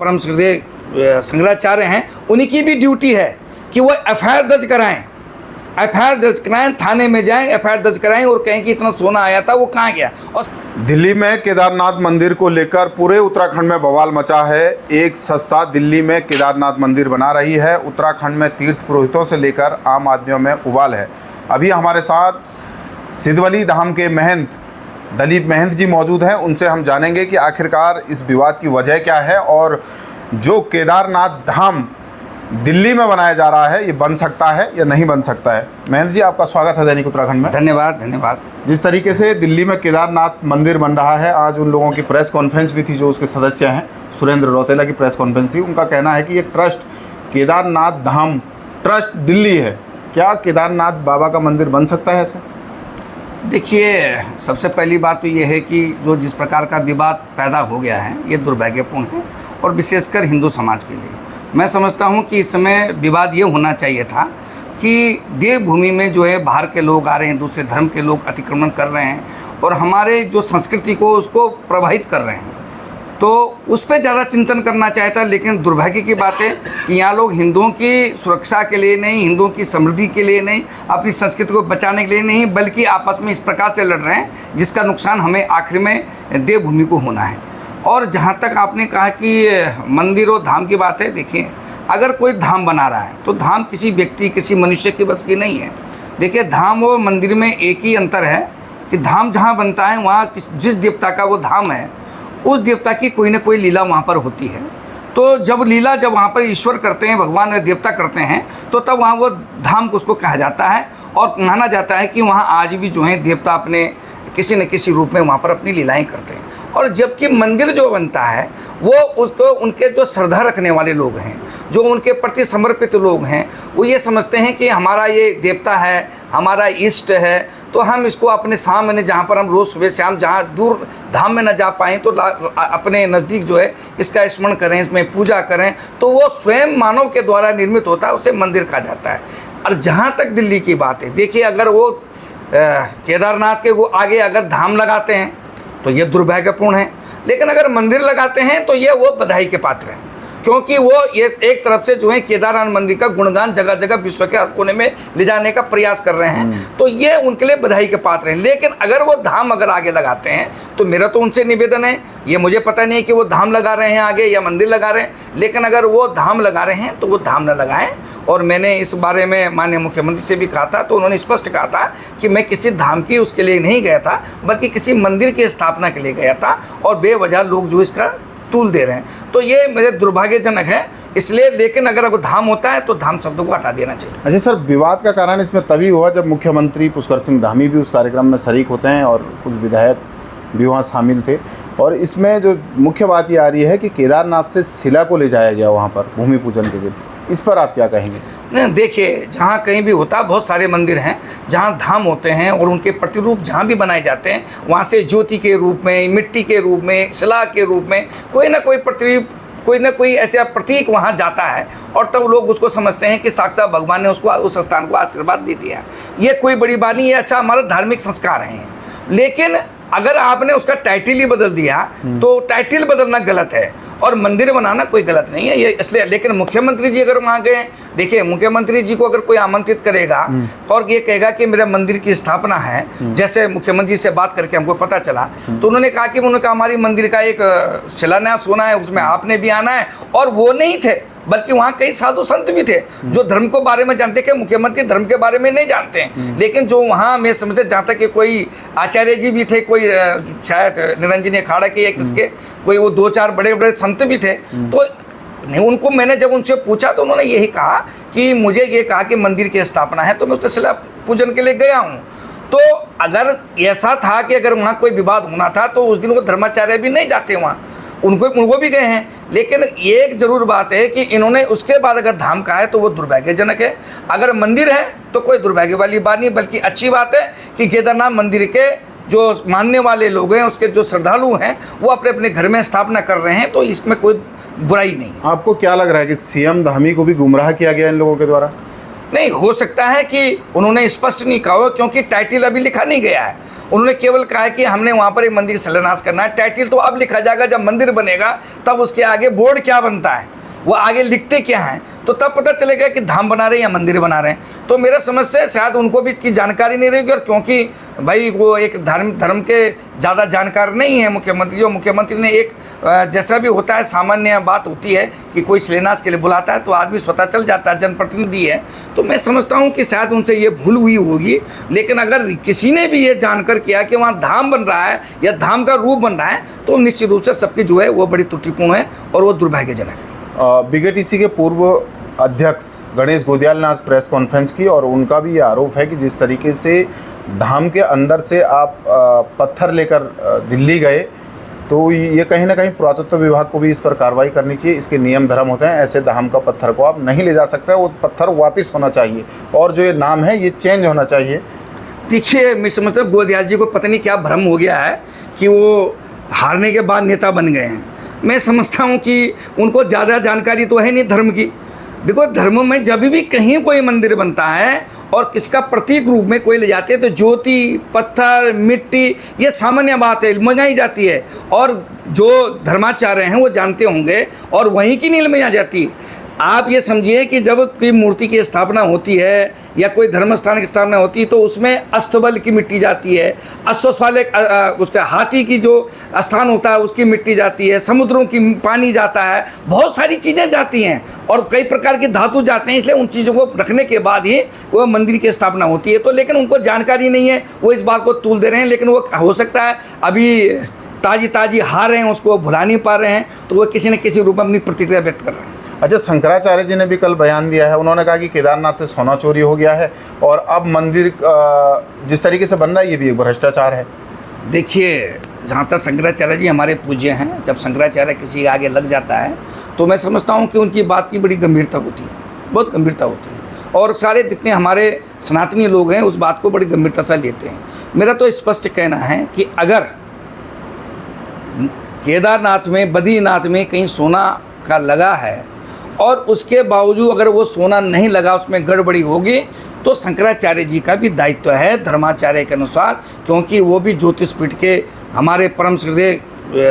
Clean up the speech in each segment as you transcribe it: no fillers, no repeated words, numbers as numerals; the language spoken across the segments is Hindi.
परम श्रद्धेय शंकराचार्य हैं, उन्हीं की भी ड्यूटी है कि वो एफआईआर दर्ज कराएं, एफआईआर दर्ज कराएं, थाने में जाएं, एफआईआर दर्ज कराएं और कहें कि इतना सोना आया था, वो कहाँ गया। और दिल्ली में केदारनाथ मंदिर को लेकर पूरे उत्तराखंड में बवाल मचा है। एक संस्था दिल्ली में केदारनाथ मंदिर बना रही है। उत्तराखंड में तीर्थ पुरोहितों से लेकर आम आदमियों में उबाल है। अभी हमारे साथ सिद्धवली धाम के महंत दलीप महंत जी मौजूद हैं। उनसे हम जानेंगे कि आखिरकार इस विवाद की वजह क्या है और जो केदारनाथ धाम दिल्ली में बनाया जा रहा है ये बन सकता है या नहीं बन सकता है। महंत जी, आपका स्वागत है दैनिक उत्तराखंड में। धन्यवाद धन्यवाद। जिस तरीके से दिल्ली में केदारनाथ मंदिर बन रहा है, आज उन लोगों की प्रेस कॉन्फ्रेंस भी थी जो उसके सदस्य हैं, सुरेंद्र रौतेला की प्रेस कॉन्फ्रेंस थी। उनका कहना है कि ये ट्रस्ट केदारनाथ धाम ट्रस्ट दिल्ली है। क्या केदारनाथ बाबा का मंदिर बन सकता है ऐसे? देखिए, सबसे पहली बात तो ये है कि जो जिस प्रकार का विवाद पैदा हो गया है ये दुर्भाग्यपूर्ण है, और विशेषकर हिंदू समाज के लिए। मैं समझता हूँ कि इस समय विवाद ये होना चाहिए था कि देवभूमि में जो है बाहर के लोग आ रहे हैं, दूसरे धर्म के लोग अतिक्रमण कर रहे हैं और हमारे जो संस्कृति को उसको प्रभावित कर रहे हैं, तो उस पर ज़्यादा चिंतन करना चाहता। लेकिन दुर्भाग्य की बात है कि यहाँ लोग हिंदुओं की सुरक्षा के लिए नहीं, हिंदुओं की समृद्धि के लिए नहीं, अपनी संस्कृति को बचाने के लिए नहीं, बल्कि आपस में इस प्रकार से लड़ रहे हैं जिसका नुकसान हमें आखिर में देवभूमि को होना है। और जहाँ तक आपने कहा कि मंदिर और धाम की बात है, देखिए, अगर कोई धाम बना रहा है तो धाम किसी व्यक्ति, किसी मनुष्य की बस की नहीं है। देखिए, धाम और मंदिर में एक ही अंतर है कि धाम जहाँ बनता है वहाँ जिस देवता का वो धाम है, उस देवता की कोई ना कोई लीला वहाँ पर होती है। तो जब लीला जब वहाँ पर ईश्वर करते हैं, भगवान देवता करते हैं, तो तब वहाँ वो धाम को उसको कहा जाता है। और माना जाता है कि वहाँ आज भी जो है देवता अपने किसी न किसी रूप में वहाँ पर अपनी लीलाएँ करते हैं। और जबकि मंदिर जो बनता है वो उसको उनके जो श्रद्धा रखने वाले लोग हैं, जो उनके प्रति समर्पित लोग हैं, वो ये समझते हैं कि हमारा ये देवता है, हमारा इष्ट है, तो हम इसको अपने सामने, जहाँ पर हम रोज़ सुबह शाम जहाँ दूर धाम में न जा पाएँ तो अपने नज़दीक जो है इसका स्मरण करें, इसमें पूजा करें। तो वो स्वयं मानव के द्वारा निर्मित होता है, उसे मंदिर कहा जाता है। और जहाँ तक दिल्ली की बात है, देखिए, अगर वो केदारनाथ के वो आगे अगर धाम लगाते हैं तो ये दुर्भाग्यपूर्ण है, लेकिन अगर मंदिर लगाते हैं तो ये वो बधाई के पात्र हैं, क्योंकि वो ये एक तरफ से जो है केदारनाथ मंदिर का गुणगान जगह जगह विश्व के हर कोने में ले जाने का प्रयास कर रहे हैं, तो ये उनके लिए बधाई के पात्र हैं। लेकिन अगर वो धाम अगर आगे लगाते हैं तो मेरा तो उनसे निवेदन है, ये मुझे पता नहीं है कि वो धाम लगा रहे हैं आगे या मंदिर लगा रहे हैं, लेकिन अगर वो धाम लगा रहे हैं तो वो धाम न लगाएं। और मैंने इस बारे में माननीय मुख्यमंत्री से भी कहा था, तो उन्होंने स्पष्ट कहा था कि मैं किसी धाम की उसके लिए नहीं गया था, बल्कि किसी मंदिर की स्थापना के लिए गया था, और बेवजह लोग जो इसका तूल दे रहे हैं, तो ये मेरे दुर्भाग्यजनक है। इसलिए, लेकिन अगर धाम होता है तो धाम शब्द को हटा देना चाहिए। अच्छा सर, विवाद का कारण इसमें तभी हुआ जब मुख्यमंत्री पुष्कर सिंह धामी भी उस कार्यक्रम में शरीक होते हैं और कुछ विधायक भी वहाँ शामिल थे। और इसमें जो मुख्य बात ये आ रही है कि केदारनाथ से शिला को ले जाया गया वहाँ पर भूमि पूजन के दिन, इस पर आप क्या कहेंगे? नहीं, देखिए, जहाँ कहीं भी होता है, बहुत सारे मंदिर हैं जहाँ धाम होते हैं और उनके प्रतिरूप जहाँ भी बनाए जाते हैं, वहाँ से ज्योति के रूप में, मिट्टी के रूप में, शिला के रूप में कोई ना कोई प्रतिरूप, कोई ना कोई ऐसा प्रतीक वहाँ जाता है, और तब लोग उसको समझते हैं कि साक्षात भगवान ने उसको उस स्थान को आशीर्वाद दे दिया। ये कोई बड़ी बात नहीं है, अच्छा हमारा धार्मिक संस्कार हैं। लेकिन अगर आपने उसका टाइटल ही बदल दिया तो टाइटल बदलना गलत है और मंदिर बनाना कोई गलत नहीं है, ये इसलिए। लेकिन मुख्यमंत्री जी अगर वहाँ गए, देखिए, मुख्यमंत्री जी को अगर कोई आमंत्रित करेगा और ये कहेगा कि मेरा मंदिर की स्थापना है, जैसे मुख्यमंत्री से बात करके हमको पता चला, तो उन्होंने कहा कि उन्होंने कहा हमारी मंदिर का एक शिलान्यास होना है, उसमें आपने भी आना है। और वो नहीं थे, बल्कि वहाँ कई साधु संत भी थे जो धर्म को बारे में जानते थे। मुख्यमंत्री धर्म के बारे में नहीं जानते हैं, लेकिन जो वहाँ मैं समझे जहाँ तक कि कोई आचार्य जी भी थे, कोई शायद निरंजनी अखाड़ा के या किसके कोई वो 2-4 बड़े बड़े संत भी थे। तो नहीं, उनको मैंने जब उनसे पूछा तो उन्होंने यही कहा कि मुझे ये कहा कि मंदिर की स्थापना है, तो मैं उसका शिला पूजन के लिए गया हूँ। तो अगर ऐसा था कि अगर वहाँ कोई विवाद होना था तो उस दिन वो धर्माचार्य भी नहीं जाते वहाँ, उनको भी गए हैं। लेकिन एक जरूर बात है कि इन्होंने उसके बाद अगर धाम कहा है तो वो दुर्भाग्यजनक है। अगर मंदिर है तो कोई दुर्भाग्य वाली बात नहीं, बल्कि अच्छी बात है कि केदारनाथ मंदिर के जो मानने वाले लोग हैं, उसके जो श्रद्धालु हैं, वो अपने अपने घर में स्थापना कर रहे हैं, तो इसमें कोई बुराई नहीं है। आपको क्या लग रहा है कि सीएम धामी को भी गुमराह किया गया इन लोगों के द्वारा? नहीं, हो सकता है कि उन्होंने स्पष्ट नहीं कहा हो, क्योंकि टाइटल अभी लिखा नहीं गया है। उन्होंने केवल कहा है कि हमने वहाँ पर एक मंदिर शिलान्यास करना है। टाइटल तो अब लिखा जाएगा जब मंदिर बनेगा, तब उसके आगे बोर्ड क्या बनता है, वो आगे लिखते क्या हैं, तो तब पता चलेगा कि धाम बना रहे हैं या मंदिर बना रहे हैं। तो मेरा समझ से शायद उनको भी इसकी जानकारी नहीं रहेगी, और क्योंकि भाई वो एक धर्म के ज़्यादा जानकार नहीं है मुख्यमंत्री। जो मुख्यमंत्री ने एक जैसा भी होता है सामान्य बात होती है कि कोई शिलान्यास के लिए बुलाता है तो आदमी स्वतः चल जाता है, जनप्रतिनिधि है। तो मैं समझता हूँ कि शायद उनसे ये भूल हुई होगी। लेकिन अगर किसी ने भी ये जानकर किया कि वहाँ धाम बन रहा है या धाम का रूप बन रहा है, तो निश्चित रूप से सबकी जो है वो बड़ी त्रुटिपूर्ण है और वो दुर्भाग्यजनक है। बीकेटीसी के पूर्व अध्यक्ष गणेश गोदियाल ने आज प्रेस कॉन्फ्रेंस की, और उनका भी ये आरोप है कि जिस तरीके से धाम के अंदर से आप पत्थर लेकर दिल्ली गए, तो ये कहीं ना कहीं पुरातत्व विभाग को भी इस पर कार्रवाई करनी चाहिए। इसके नियम धर्म होते हैं, ऐसे धाम का पत्थर को आप नहीं ले जा सकते, वो पत्थर वापस होना चाहिए, और जो ये नाम है ये चेंज होना चाहिए। देखिए, मैं समझता हूँ गोदियाल जी को पता नहीं क्या भ्रम हो गया है कि वो हारने के बाद नेता बन गए हैं। मैं समझता हूँ कि उनको ज़्यादा जानकारी तो है नहीं धर्म की। देखो, धर्म में जब भी कहीं कोई मंदिर बनता है और किसका प्रतीक रूप में कोई ले जाते हैं, तो ज्योति, पत्थर, मिट्टी, ये सामान्य बात है, मनाई जाती है। और जो धर्माचार्य हैं वो जानते होंगे, और वहीं की नील में आ जाती है। आप ये समझिए कि जब कोई मूर्ति की स्थापना होती है या कोई धर्म स्थान की स्थापना होती है, तो उसमें अस्तबल की मिट्टी जाती है, अश्वशाले उसका हाथी की जो स्थान होता है उसकी मिट्टी जाती है, समुद्रों की पानी जाता है, बहुत सारी चीज़ें जाती हैं और कई प्रकार के धातु जाते हैं। इसलिए उन चीज़ों को रखने के बाद ही वो मंदिर की स्थापना होती है। तो लेकिन उनको जानकारी नहीं है, वो इस बात को तूल दे रहे हैं। लेकिन वो हो सकता है अभी ताजी हार रहे हैं, उसको भुला नहीं पा रहे हैं, तो वो किसी न किसी रूप में अपनी प्रतिक्रिया व्यक्त कर रहे हैं। अच्छा, शंकराचार्य जी ने भी कल बयान दिया है। उन्होंने कहा कि केदारनाथ से सोना चोरी हो गया है, और अब मंदिर जिस तरीके से बन रहा है ये भी एक भ्रष्टाचार है। देखिए, जहाँ तक शंकराचार्य जी हमारे पूज्य हैं, जब शंकराचार्य किसी के आगे लग जाता है तो मैं समझता हूँ कि उनकी बात की बड़ी गंभीरता होती है, बहुत गंभीरता होती है, और सारे जितने हमारे सनातनी लोग हैं उस बात को बड़ी गंभीरता से लेते हैं। मेरा तो स्पष्ट कहना है कि अगर केदारनाथ में, बद्रीनाथ में कहीं सोना का लगा है और उसके बावजूद अगर वो सोना नहीं लगा, उसमें गड़बड़ी होगी, तो शंकराचार्य जी का भी दायित्व है धर्माचार्य के अनुसार, क्योंकि वो भी ज्योतिष पीठ के हमारे परम श्रद्धेय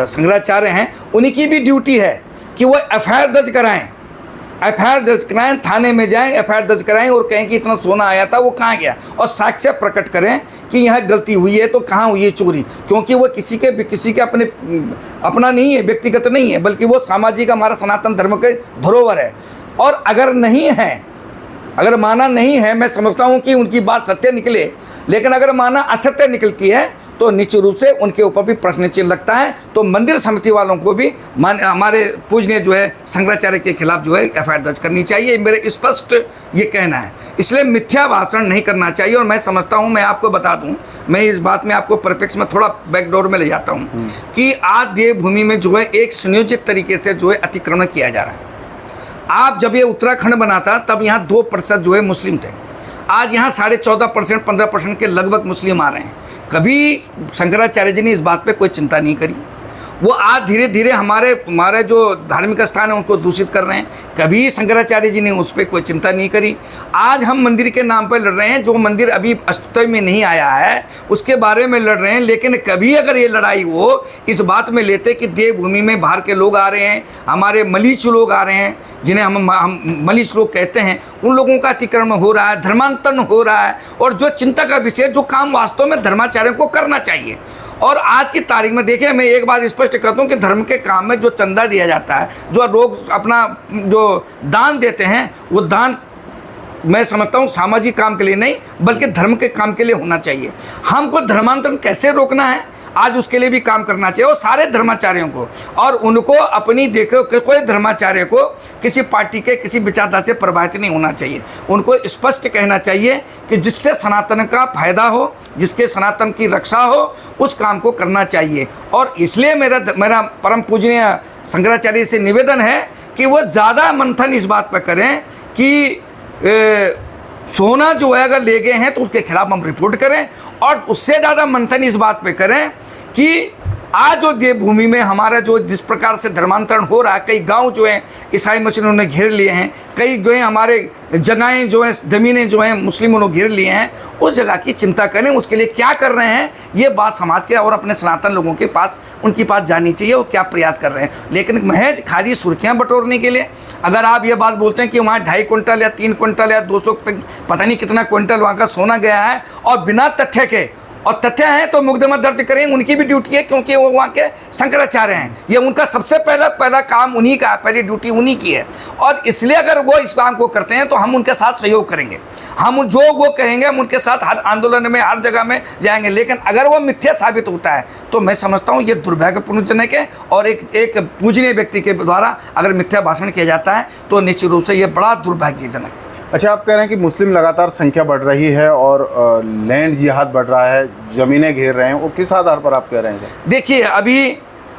शंकराचार्य हैं। उन्हीं की भी ड्यूटी है कि वो एफआईआर दर्ज कराएं, थाने में जाएं, एफआईआर दर्ज कराएं और कहें कि इतना सोना आया था, वो कहाँ गया, और साक्ष्य प्रकट करें कि यहाँ गलती हुई है तो कहाँ हुई है चोरी। क्योंकि वो किसी के अपना नहीं है, व्यक्तिगत नहीं है, बल्कि वो सामाजिक हमारा सनातन धर्म के धरोहर है। और अगर नहीं है, अगर माना नहीं है, मैं समझता हूँ कि उनकी बात सत्य निकले, लेकिन अगर माना असत्य निकलती है तो निश्चित रूप से उनके ऊपर भी प्रश्न चिन्ह लगता है। तो मंदिर समिति वालों को भी हमारे पूजनीय जो है शंकराचार्य के खिलाफ जो है एफआईआर दर्ज करनी चाहिए, मेरे स्पष्ट ये कहना है। इसलिए मिथ्या भाषण नहीं करना चाहिए। और मैं समझता हूँ, मैं आपको बता दूँ, मैं इस बात में आपको परिप्रेक्ष में थोड़ा बैकडोर में ले जाता हूँ कि आज देवभूमि में जो है एक सुनियोजित तरीके से जो है अतिक्रमण किया जा रहा है। आप जब ये उत्तराखंड बना था तब यहाँ 2% जो है मुस्लिम थे, आज यहाँ 14.5%, 15% के लगभग मुस्लिम आ रहे हैं। कभी शंकराचार्य जी ने इस बात पे कोई चिंता नहीं करी। वो आज धीरे धीरे हमारे जो धार्मिक स्थान है उनको दूषित कर रहे हैं। कभी शंकराचार्य जी ने उस पर कोई चिंता नहीं करी। आज हम मंदिर के नाम पर लड़ रहे हैं, जो मंदिर अभी अस्तित्व में नहीं आया है उसके बारे में लड़ रहे हैं। लेकिन कभी अगर ये लड़ाई हो इस बात में लेते कि देवभूमि में बाहर के लोग आ रहे हैं, हमारे मलीच लोग आ रहे हैं, जिन्हें हम मलीच लोग कहते हैं, उन लोगों का अतिक्रमण हो रहा है, धर्मांतरण हो रहा है। और जो चिंता का विषय, जो काम वास्तव में धर्माचार्यों को करना चाहिए। और आज की तारीख में देखिए, मैं एक बात स्पष्ट करता हूँ कि धर्म के काम में जो चंदा दिया जाता है, जो लोग अपना जो दान देते हैं, वो दान मैं समझता हूँ सामाजिक काम के लिए नहीं बल्कि धर्म के काम के लिए होना चाहिए। हमको धर्मांतरण कैसे रोकना है, आज उसके लिए भी काम करना चाहिए, और सारे धर्माचार्यों को। और उनको अपनी देखो कि कोई धर्माचार्य को किसी पार्टी के किसी विचारधारा से प्रभावित नहीं होना चाहिए। उनको स्पष्ट कहना चाहिए कि जिससे सनातन का फायदा हो, जिसके सनातन की रक्षा हो, उस काम को करना चाहिए। और इसलिए मेरा परम पूजनीय शंकराचार्य से निवेदन है कि वो ज़्यादा मंथन इस बात पर करें कि सोना जो है अगर ले गए हैं तो उसके खिलाफ हम रिपोर्ट करें, और उससे ज़्यादा मंथन इस बात पे करें कि आज जो देवभूमि में हमारा जो जिस प्रकार से धर्मांतरण हो रहा है, कई गांव जो हैं ईसाई मुस्लिमों ने घेर लिए हैं, कई जो है हमारे जगहें जो हैं ज़मीनें जो हैं मुस्लिमों ने घेर लिए हैं, उस जगह की चिंता करें, उसके लिए क्या कर रहे हैं ये बात समाज के और अपने सनातन लोगों के पास उनकी बात जाननी चाहिए और क्या प्रयास कर रहे हैं। लेकिन महज खाली सुर्खियाँ बटोरने के लिए अगर आप ये बात बोलते हैं कि वहाँ 2.5 क्विंटल या 3 क्विंटल या 200 तक पता नहीं कितना क्विंटल वहाँ का सोना गया है और बिना तथ्य के, और तथ्य हैं तो मुकदमा दर्ज करें, उनकी भी ड्यूटी है क्योंकि वो वहाँ के शंकराचार्य हैं, ये उनका सबसे पहला काम उन्हीं का, पहली ड्यूटी उन्हीं की है। और इसलिए अगर वो इस काम को करते हैं तो हम उनके साथ सहयोग करेंगे, हम जो वो कहेंगे हम उनके साथ हर आंदोलन में हर जगह में जाएंगे। लेकिन अगर वो मिथ्या साबित होता है तो मैं समझता हूँ ये दुर्भाग्यपूर्णजनक है, और एक पूजनीय व्यक्ति के द्वारा अगर मिथ्या भाषण किया जाता है तो निश्चित रूप से ये बड़ा दुर्भाग्यजनक है। अच्छा, आप कह रहे हैं कि मुस्लिम लगातार संख्या बढ़ रही है और लैंड जिहाद बढ़ रहा है, ज़मीनें घेर रहे हैं, वो किस आधार पर आप कह रहे हैं सर? देखिए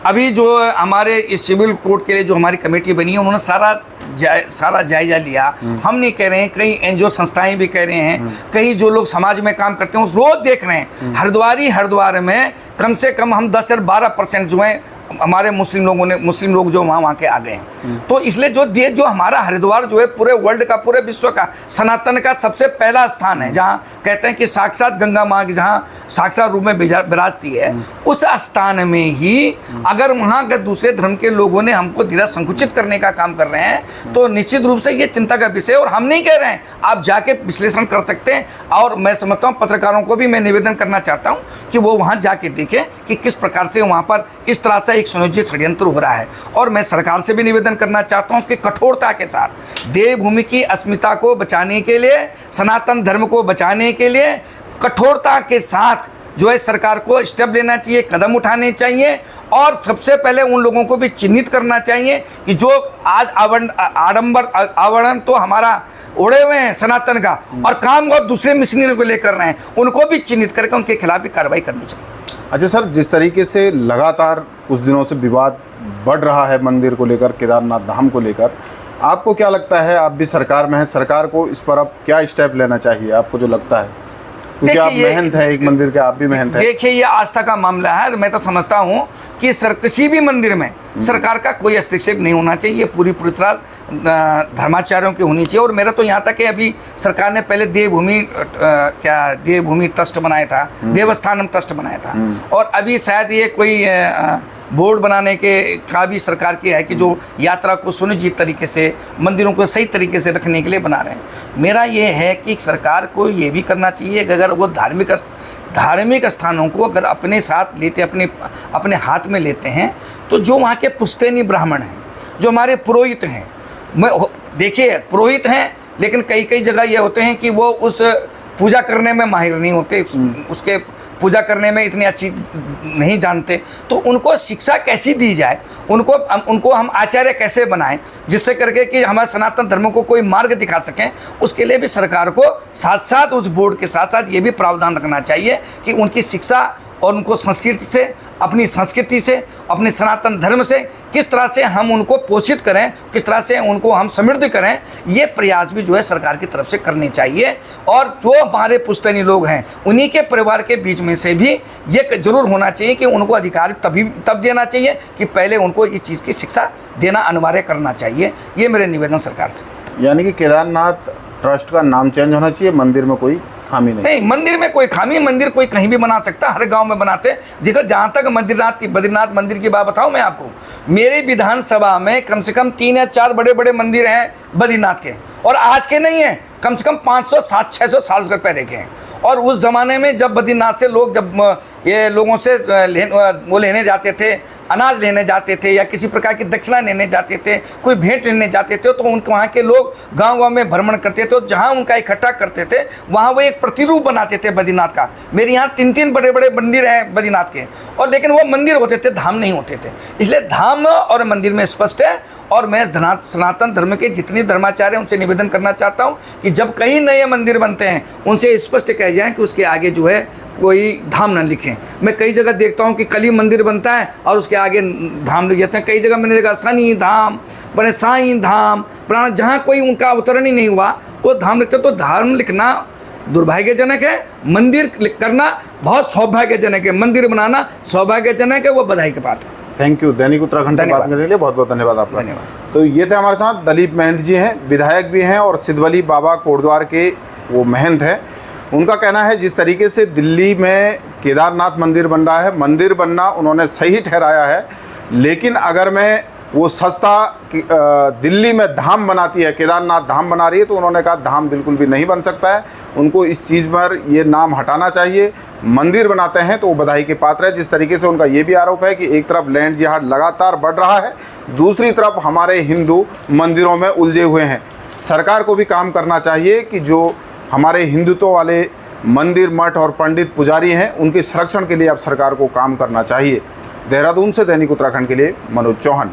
अभी जो हमारे इस सिविल कोर्ट के लिए जो हमारी कमेटी बनी है उन्होंने सारा जायजा लिया। हम नहीं कह रहे हैं, कई एनजीओ संस्थाएं भी कह रहे हैं, कई जो लोग समाज में काम करते हैं वो रोज देख रहे हैं। हरिद्वार में कम से कम हम 10 से 12% जो है हमारे मुस्लिम लोग जो वहाँ के आ गए हैं। तो इसलिए जो हमारा हरिद्वार जो है पूरे वर्ल्ड का, पूरे विश्व का सनातन का सबसे पहला स्थान है, जहाँ कहते हैं कि साक्षात गंगा माँ की जहाँ साक्षात रूप में विराजती है, उस स्थान में ही अगर वहाँ के दूसरे धर्म के लोगों ने हमको धीरे संकुचित करने का काम कर रहे हैं तो निश्चित रूप से ये चिंता का विषय है। और हम नहीं कह रहे हैं, आप जाके विश्लेषण कर सकते हैं। और मैं समझता हूँ पत्रकारों को भी मैं निवेदन करना चाहता हूँ कि वो वहाँ जाके देखें कि किस प्रकार से वहाँ पर इस तरह से एक सुनियोजित षड्यंत्र हो रहा है। और मैं सरकार से भी निवेदन करना चाहता हूँ कि कठोरता के साथ देवभूमि की अस्मिता को बचाने के लिए, सनातन धर्म को बचाने के लिए कठोरता के साथ जो है सरकार को स्टेप लेना चाहिए, कदम उठाने चाहिए। और सबसे पहले उन लोगों को भी चिन्हित करना चाहिए कि जो आज आवरण तो हमारा उड़े हुए हैं सनातन का और काम और दूसरे मिशनरी को लेकर रहे हैं, उनको भी चिन्हित करके उनके खिलाफ भी कार्रवाई करनी चाहिए। अच्छा सर, जिस तरीके से लगातार कुछ दिनों से विवाद बढ़ रहा है मंदिर को लेकर, केदारनाथ धाम को लेकर, आपको क्या लगता है, आप भी सरकार में हैं, सरकार को इस पर अब क्या स्टेप लेना चाहिए आपको जो लगता है? क्योंकि आप महंत हैं एक मंदिर के, आप भी महंत हैं। देखिए ये आस्था का मामला है। मैं तो समझता हूँ कि किसी भी मंदिर में सरकार का कोई हस्तक्षेप नहीं होना चाहिए, पूरी तरह धर्माचार्यों की होनी चाहिए। और मेरा तो यहाँ तक है, अभी सरकार ने पहले देवभूमि ट्रस्ट बनाया था, देवस्थानम ट्रस्ट बनाया था, और अभी शायद ये कोई बोर्ड बनाने का भी सरकार की है कि जो यात्रा को सुनिश्चित तरीके से, मंदिरों को सही तरीके से रखने के लिए बना रहे हैं। मेरा ये है कि सरकार को ये भी करना चाहिए कि अगर वो धार्मिक स्थानों को अगर अपने साथ लेते, अपने हाथ में लेते हैं, तो जो वहाँ के पुश्तैनी ब्राह्मण हैं, जो हमारे पुरोहित हैं, देखिए पुरोहित हैं, लेकिन कई जगह ये होते हैं कि वो उस पूजा करने में माहिर नहीं होते, उसके पूजा करने में इतनी अच्छी नहीं जानते, तो उनको शिक्षा कैसी दी जाए, उनको हम आचार्य कैसे बनाएं, जिससे करके कि हमारे सनातन धर्म को कोई मार्ग दिखा सकें। उसके लिए भी सरकार को साथ साथ उस बोर्ड के साथ साथ ये भी प्रावधान रखना चाहिए कि उनकी शिक्षा और उनको अपनी संस्कृति से, अपने सनातन धर्म से किस तरह से हम उनको पोषित करें, किस तरह से उनको हम समृद्ध करें, ये प्रयास भी जो है सरकार की तरफ से करने चाहिए। और जो हमारे पुश्तैनी लोग हैं उन्हीं के परिवार के बीच में से भी ये जरूर होना चाहिए कि उनको अधिकार तब देना चाहिए कि पहले उनको इस चीज़ की शिक्षा देना अनिवार्य करना चाहिए। ये मेरे निवेदन सरकार से। यानी कि केदारनाथ ट्रस्ट का नाम चेंज होना चाहिए, मंदिर में कोई खामी नहीं, मंदिर में कोई खामी, मंदिर कोई कहीं भी बना सकता, हर गांव में बनाते। देखो जहाँ तक बद्रीनाथ मंदिर की बात बताऊँ मैं आपको, मेरी विधानसभा में कम से कम 3 या 4 बड़े मंदिर हैं बद्रीनाथ के, और आज के नहीं हैं, कम से कम 500, 700, 600 साल से पहले के हैं। और उस ज़माने में जब बद्रीनाथ से लोग ये लोगों से वो लेने जाते थे, अनाज लेने जाते थे या किसी प्रकार की दक्षिणा लेने जाते थे, कोई भेंट लेने जाते थे, तो उनके वहाँ के लोग गांव में भ्रमण करते थे, जहाँ उनका इकट्ठा करते थे वहाँ वो एक प्रतिरूप बनाते थे बद्रीनाथ का। मेरे यहाँ 3 बड़े मंदिर हैं बद्रीनाथ के, और लेकिन वो मंदिर होते थे, धाम नहीं होते थे। इसलिए धाम और मंदिर में स्पष्ट है। और मैं सनातन धर्म के जितने धर्माचार्य हैं उनसे निवेदन करना चाहता हूँ कि जब कहीं नए मंदिर बनते हैं उनसे स्पष्ट कह जाएँ कि उसके आगे जो है कोई धाम न लिखें। मैं कई जगह देखता हूँ कि कली मंदिर बनता है और उसके आगे धाम लिख जाते हैं। कई जगह मैंने देखा शनि धाम, बड़े साईं धाम, जहाँ कोई उनका अवतरण ही नहीं हुआ वो धाम लिखते। तो धाम लिखना दुर्भाग्यजनक है। मंदिर करना बहुत सौभाग्यजनक है, मंदिर बनाना सौभाग्यजनक है, वो बधाई के पात्र है। Thank you. दैनिक उत्तराखंड से बात करने के लिए बहुत बहुत धन्यवाद आपका। धन्यवाद। तो ये थे हमारे साथ दलीप महंत जी हैं, विधायक भी हैं और सिद्धवली बाबा कोटद्वार के वो महंत हैं। उनका कहना है जिस तरीके से दिल्ली में केदारनाथ मंदिर बन रहा है, मंदिर बनना उन्होंने सही ठहराया है, लेकिन अगर मैं वो सस्ता दिल्ली में धाम बनाती है, केदारनाथ धाम बना रही है, तो उन्होंने कहा धाम बिल्कुल भी नहीं बन सकता है, उनको इस चीज़ पर ये नाम हटाना चाहिए। मंदिर बनाते हैं तो वो बधाई के पात्र है। जिस तरीके से उनका ये भी आरोप है कि एक तरफ लैंड जिहाद लगातार बढ़ रहा है, दूसरी तरफ हमारे हिंदू मंदिरों में उलझे हुए हैं। सरकार को भी काम करना चाहिए कि जो हमारे हिंदुत्व वाले मंदिर, मठ और पंडित पुजारी हैं, उनके संरक्षण के लिए अब सरकार को काम करना चाहिए। देहरादून से दैनिक उत्तराखंड के लिए मनोज चौहान।